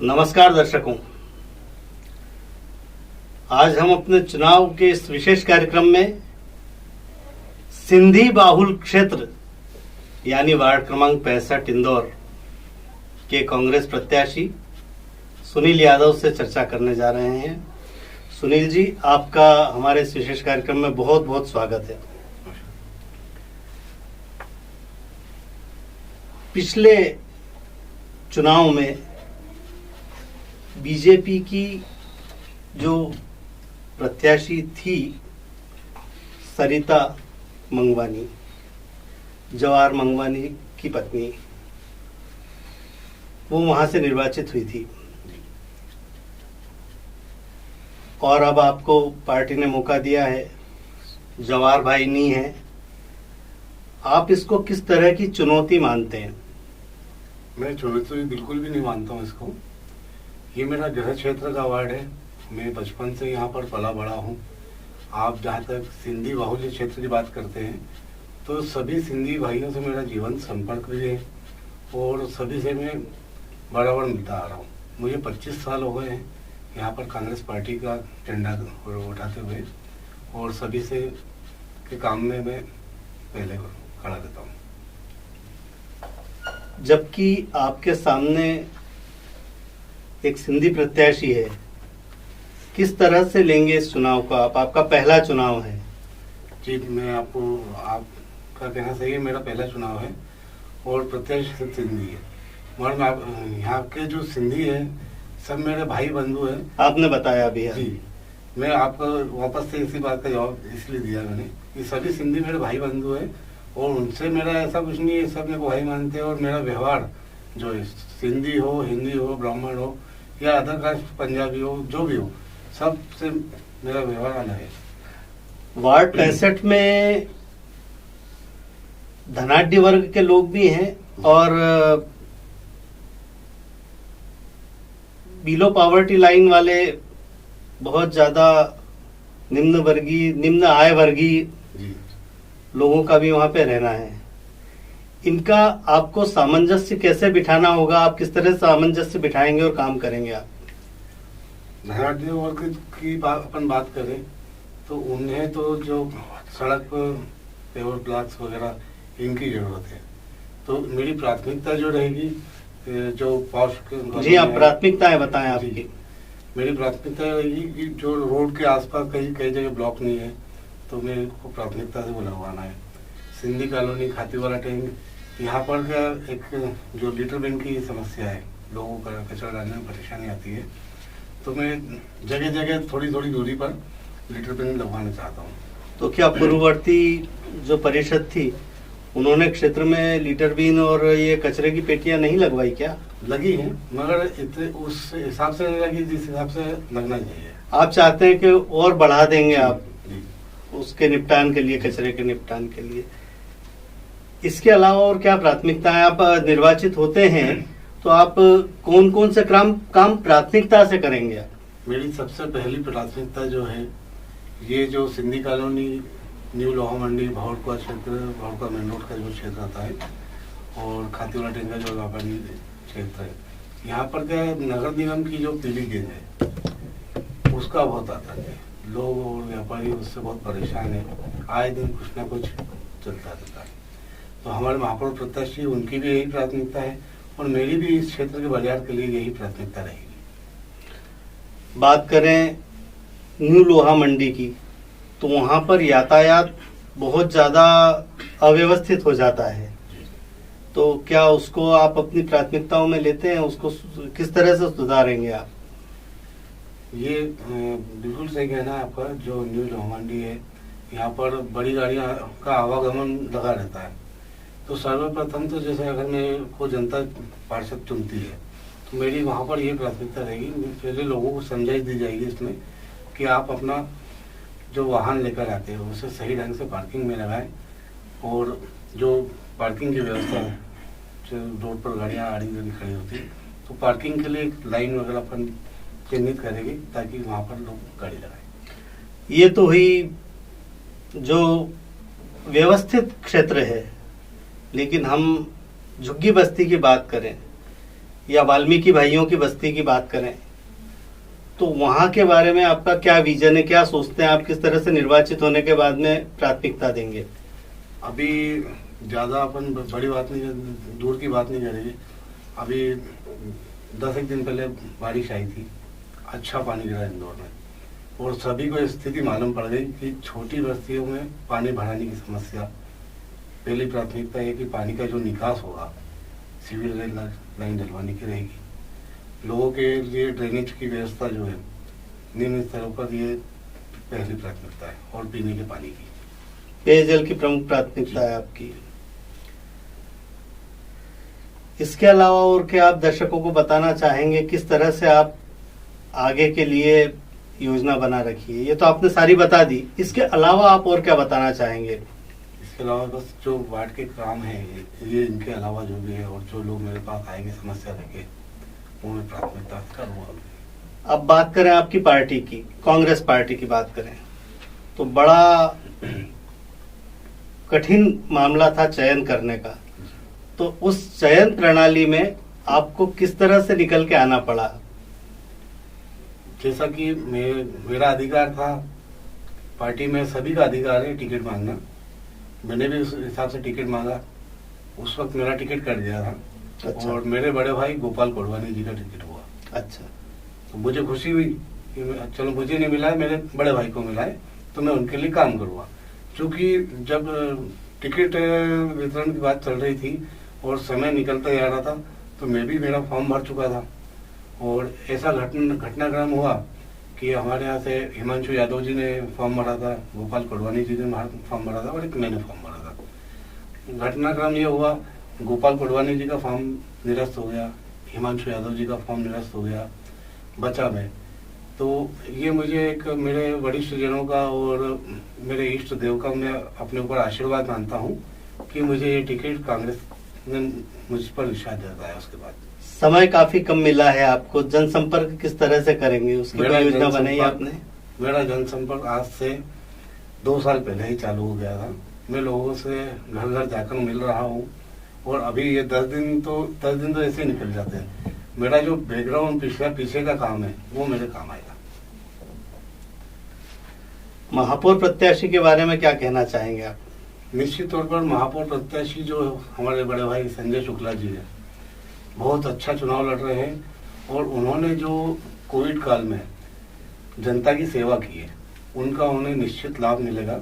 नमस्कार दर्शकों, आज हम अपने चुनाव के इस विशेष कार्यक्रम में सिंधी बाहुल क्षेत्र यानी वार्ड क्रमांक 65 इंदौर के कांग्रेस प्रत्याशी सुनील यादव से चर्चा करने जा रहे हैं। सुनील जी, आपका हमारे इस विशेष कार्यक्रम में बहुत बहुत स्वागत है। पिछले चुनाव में बीजेपी की जो प्रत्याशी थी सरिता मंगवानी, जवाहर मंगवानी की पत्नी, वो वहां से निर्वाचित हुई थी और अब आपको पार्टी ने मौका दिया है। जवाहर भाई नहीं है, आप इसको किस तरह की चुनौती मानते हैं? मैं चुनौती बिल्कुल भी नहीं मानता हूँ इसको। ये मेरा गृह क्षेत्र का वार्ड है। मैं बचपन से यहाँ पर पला बड़ा हूँ। आप जहाँ तक सिंधी बाहुल्य क्षेत्र की बात करते हैं तो सभी सिंधी भाइयों से मेरा जीवन संपर्क भी है और सभी से मैं बराबर मिलता आ रहा हूँ। मुझे 25 साल हो गए हैं यहाँ पर कांग्रेस पार्टी का झंडा उठाते हुए और सभी से के काम में मैं पहले खड़ा रहता हूँ। जबकि आपके सामने एक सिंधी प्रत्याशी है, किस तरह से लेंगे इस चुनाव को आप? आपका पहला चुनाव है। जी, मैं आपका कहना सही है, मेरा पहला चुनाव है और प्रत्याशी सिंधी है। मगर यहाँ के जो सिंधी है सब मेरे भाई बंधु हैं। आपने बताया अभी। जी, मैं आपको वापस से इसी बात का जवाब इसलिए दिया मैंने कि सभी सिंधी मेरे भाई बंधु हैं और उनसे मेरा ऐसा कुछ नहीं है, सब मेरे को भाई मानते हैं और मेरा व्यवहार जो है, सिंधी हो, हिंदी हो, ब्राह्मण हो या अदर कास्ट, पंजाबी हो, जो भी हो, सब से मेरा व्यवहार अलग है। वार्ड 65 में धनाढ्य वर्ग के लोग भी हैं और बिलो पॉवर्टी लाइन वाले बहुत ज्यादा निम्न आय वर्गीय लोगों का भी वहां पे रहना है। इनका आपको सामंजस्य कैसे बिठाना होगा? आप किस तरह सामंजस्य बिठाएंगे और काम करेंगे आप? धनाढ्य वर्ग की अपन बात करें तो उन्हें तो जो सड़क पेवर ब्लॉक्स वगैरह इनकी जरूरत है। तो मेरी प्राथमिकता जो रहेगी जो पॉश जी, आप प्राथमिकताएं बताएं आपकी। मेरी प्राथमिकता रहेगी कि जो रोड के आसपास कई जगह ब्लॉक नहीं है तो मेरे को प्राथमिकता से वो लगवाना है। सिंधी कॉलोनी, खाती वाला टैंक, यहाँ पर का एक जो लिटर बिन की समस्या है, लोगों का कचरा डालने में परेशानी आती है, तो मैं जगह जगह थोड़ी थोड़ी दूरी पर लिटर बिन लगवाना चाहता हूँ। तो क्या पूर्ववर्ती जो परिषद थी उन्होंने क्षेत्र में लीटर बीन और ये कचरे की पेटियां नहीं लगवाई क्या? लगी हैं, मगर इतने उस हिसाब से नहीं लगी जिस हिसाब से लगना चाहिए। आप चाहते हैं कि और बढ़ा देंगे आप उसके निपटान के लिए, कचरे के निपटान के लिए। इसके अलावा और क्या प्राथमिकताएं? आप निर्वाचित होते हैं तो आप कौन कौन से काम प्राथमिकता से करेंगे? मेरी सबसे पहली प्राथमिकता जो है, ये जो सिंधी कॉलोनी, न्यू लोहा मंडी, भौड़का क्षेत्र, भौड़का मेन रोड का जो क्षेत्र आता है और खातीवाला टैंक का जो व्यापारी क्षेत्र है, यहाँ पर क्या नगर निगम की जो पीली गेज है उसका बहुत आता है। लोग और व्यापारी उससे बहुत परेशान है, आए दिन कुछ ना कुछ चलता रहता है। तो हमारे महापौर प्रत्याशी, उनकी भी यही प्राथमिकता है और मेरी भी इस क्षेत्र के बाजार के लिए यही प्राथमिकता रहेगी। बात करें न्यू लोहा मंडी की तो वहां पर यातायात बहुत ज्यादा अव्यवस्थित हो जाता है, तो क्या उसको आप अपनी प्राथमिकताओं में लेते हैं? उसको किस तरह से सुधारेंगे आप? ये बिल्कुल सही कहना है आपका। जो न्यू लोहा मंडी है, यहाँ पर बड़ी गाड़ियाँ का आवागमन लगा रहता है। तो सर्वप्रथम तो जैसे अगर मेरे को जनता पार्षद चुनती है तो मेरी वहाँ पर ये प्राथमिकता रहेगी, पहले लोगों को समझाई दी जाएगी इसमें कि आप अपना जो वाहन लेकर आते हैं उसे सही ढंग से पार्किंग में लगाएं और जो पार्किंग की व्यवस्था है, जो रोड पर गाड़ियाँ आड़ी खड़ी होती है तो पार्किंग के लिए एक लाइन वगैरह अपन चिन्हित करेगी ताकि वहाँ पर लोग गाड़ी लगाएं। ये तो हुई जो व्यवस्थित क्षेत्र है, लेकिन हम झुग्गी बस्ती की बात करें या वाल्मीकि भाइयों की बस्ती की बात करें, तो वहां के बारे में आपका क्या विजन है, क्या सोचते हैं आप, किस तरह से निर्वाचित होने के बाद में प्राथमिकता देंगे? अभी ज़्यादा अपन बड़ी बात नहीं, दूर की बात नहीं करेंगे। अभी 10 दिन पहले बारिश आई थी, अच्छा पानी गिरा इंदौर में, और सभी को स्थिति मालूम पड़ गई कि छोटी बस्तियों में पानी भराने की समस्या। पहली प्राथमिकता है कि पानी का जो निकास होगा सिविल लाइन डलवाने की रहेगी। लोगों के लिए ड्रेनेज की व्यवस्था जो है निम्न स्तरों पर, ये पहली प्राथमिकता है, और पीने के पानी की, पेयजल की प्रमुख प्राथमिकता है आपकी। इसके अलावा और क्या आप दर्शकों को बताना चाहेंगे, किस तरह से आप आगे के लिए योजना बना रखी है? ये तो आपने सारी बता दी, इसके अलावा आप और क्या बताना चाहेंगे? इसके अलावा बस जो वार्ड के काम है, ये इनके अलावा जो भी है, और जो लोग मेरे पास आएंगे समस्या लेके, वो मैं प्राथमिकता करूँगा। अब बात करें आपकी पार्टी की, कांग्रेस पार्टी की बात करें, तो बड़ा कठिन मामला था चयन करने का, तो उस चयन प्रणाली में आपको किस तरह से निकल के आना पड़ा? जैसा कि मेरा अधिकार था, पार्टी में सभी का अधिकार है टिकट मांगना, मैंने भी उस हिसाब से टिकट मांगा। उस वक्त मेरा टिकट कट गया था। अच्छा। और मेरे बड़े भाई गोपाल कोडवानी जी का टिकट हुआ। अच्छा। तो मुझे खुशी हुई कि चलो मुझे नहीं मिला है, मेरे बड़े भाई को मिला है, तो मैं उनके लिए काम करूँगा। क्योंकि जब टिकट वितरण की बात चल रही थी और समय निकलता जा रहा था, तो मैं भी मेरा फॉर्म भर चुका था, और ऐसा घटनाक्रम हुआ कि हमारे यहाँ से हिमांशु यादव जी ने फॉर्म भरा था, गोपाल कोडवानी जी ने फॉर्म भरा था, और एक मैंने फॉर्म भरा था। घटनाक्रम ये हुआ, गोपाल कोडवानी जी का फॉर्म निरस्त हो गया, हिमांशु यादव जी का फॉर्म निरस्त हो गया, बचा मैं। तो ये मुझे एक मेरे वरिष्ठ जनों का और मेरे इष्ट देव का मैं अपने ऊपर आशीर्वाद मानता हूँ कि मुझे ये टिकट कांग्रेस ने मुझ पर विश्वास जताया। उसके बाद समय काफी कम मिला है आपको, जनसंपर्क किस तरह से करेंगे, उसकी कोई योजना बनाई आपने? मेरा जनसंपर्क आज से 2 साल पहले ही चालू हो गया था। मैं लोगों से घर घर जाकर मिल रहा हूँ, और अभी ये 10 दिन तो ऐसे ही निकल जाते हैं। मेरा जो बैकग्राउंड पीछे का काम है, वो मेरे काम आएगा। महापौर प्रत्याशी के बारे में क्या कहना चाहेंगे आप? निश्चित तौर पर महापौर प्रत्याशी जो हमारे बड़े भाई संजय शुक्ला जी है, बहुत अच्छा चुनाव लड़ रहे हैं, और उन्होंने जो कोविड काल में जनता की सेवा की है, उनका उन्हें निश्चित लाभ मिलेगा,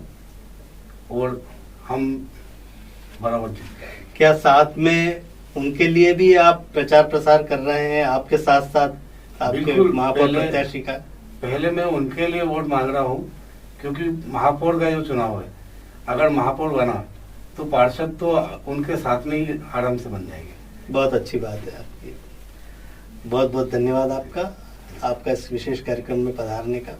और हम बराबर जीत जाएंगे। क्या साथ में उनके लिए भी आप प्रचार प्रसार कर रहे हैं, आपके साथ साथ आपके महापौर प्रत्याशी का? पहले मैं उनके लिए वोट मांग रहा हूँ, क्योंकि महापौर का जो चुनाव है, अगर महापौर बना तो पार्षद तो उनके साथ में ही आराम से बन जाएंगे। बहुत अच्छी बात है आपकी। बहुत बहुत धन्यवाद आपका इस विशेष कार्यक्रम में पधारने का।